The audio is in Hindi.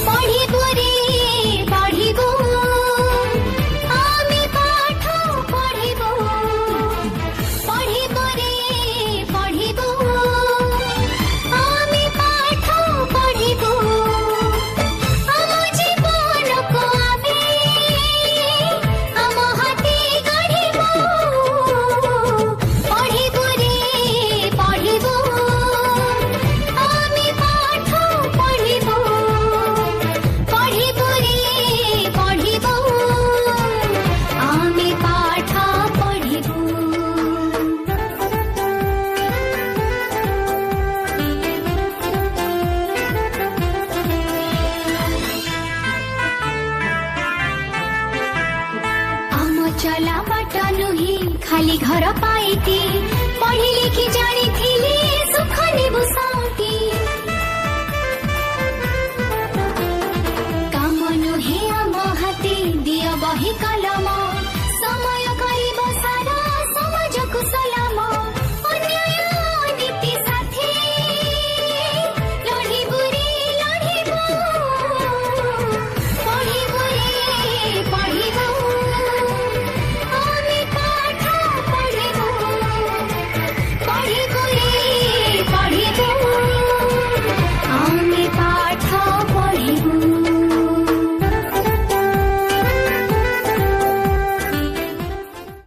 पढ़िबो रे पढ़िबो आमे पाठ पढ़िबो पढ़िबो रे पढ़िबो आमे पाठ पढ़िबो आम जीवन को आमे आम हाथे गढ़िबो पढ़िबो रे पढ़िबो आमे पाठ पढ़िबो पढ़िबो रे पढ़िबो आमे पाठ पढ़िबो। आम चला बाट नुही खाली घर पाइती पढ़ी लिखि जानी सुख नेबु शांति